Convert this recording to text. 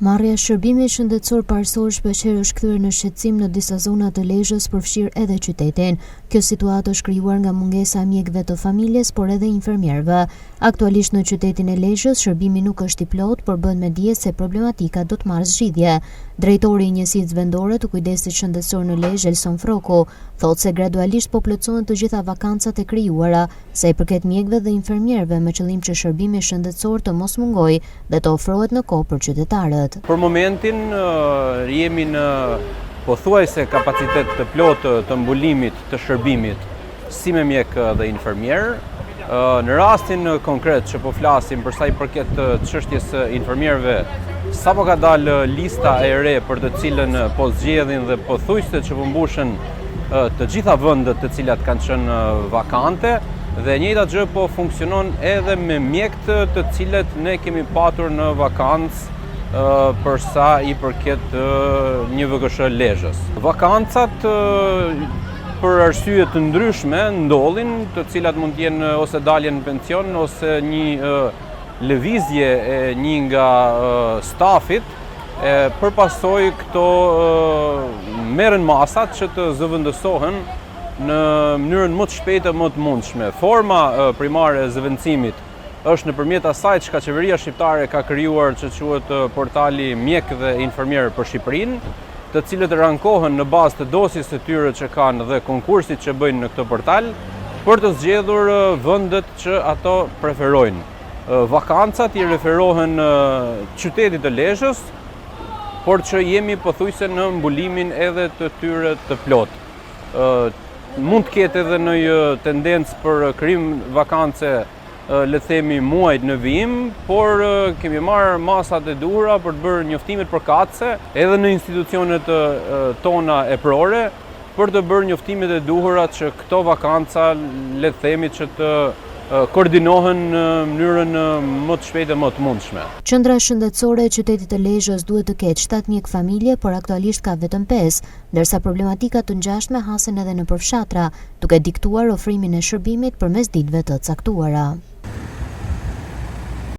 Marrja e shërbimit shëndetësor parësor shpeshherë është kthyer në shqetësim në disa zona të Lezhës, përfshirë edhe qytetin. Kjo situatë është krijuar nga mungesa e mjekëve të familjes, por edhe infermierëve. Aktualisht në qytetin e Lezhës shërbimi nuk është i plotë, por bën me dije se problematika do të marrë zgjidhje. Drejtori i njësisë vendore të kujdesit shëndetësor në Lezhë, Elson Froku, thotë se gradualisht po plotësohen të gjitha vakancat e krijuara, sa i përket mjekëve dhe infermierëve, me qëllim që shërbimi shëndetësor të mos mungojë dhe të ofrohet në kohë për qytetarët. Për momentin jemi në pothuajse kapacitet të plotë të mbulimit të shërbimit si me mjek dhe infermier. Në rastin konkret që po flasim për sa i përket çështjes infermierëve, sapo ka dalë lista e re për të cilën po zgjedhin dhe pothuajse që po mbushen të gjitha vendet të cilat kanë qenë vakante, dhe njëjta gjë po funksionon edhe me mjekët të cilët ne kemi patur në vakancë për sa i përket një VKSH Lezhës. Vakancat për arsye të ndryshme ndodhin, të cilat mund të jenë ose dalje në pension ose një lëvizje e një nga stafit, për pasojë këto merren masat që të zëvendësohen në mënyrën më të shpejtë më të mundshme. Forma primare e zëvendësimit është nëpërmjet asaj që qeveria shqiptare ka krijuar që quhet portali mjek dhe infermier për Shqipërinë, të cilët rankohen në bazë të dosjes së tyre që kanë dhe konkursit që bëjnë në këtë portal, për të zgjedhur vendet që ato preferojnë. Vakancat i referohen qytetit të Lezhës, por që jemi pothuajse në mbulimin edhe të tyre të plotë. Mund të ketë edhe një tendencë për krijim vakance le të themi muajt në vijim, por kemi marrë masat e duhura për të bërë njoftimet përkatëse edhe në institucionet tona e prore, për të bërë njoftimet e duhura që këto vakanca le të themi që të koordinohen në mënyrën më të shpejtë e më të mundshme. Qendra shëndetësore e qytetit të Lezhës duhet të ketë 7 mjek familje, por aktualisht ka vetëm 5, ndërsa problematika të ngjashme hasen edhe nëpër fshatra, duke diktuar ofrimin e shërbimit përmes ditëve të caktuara.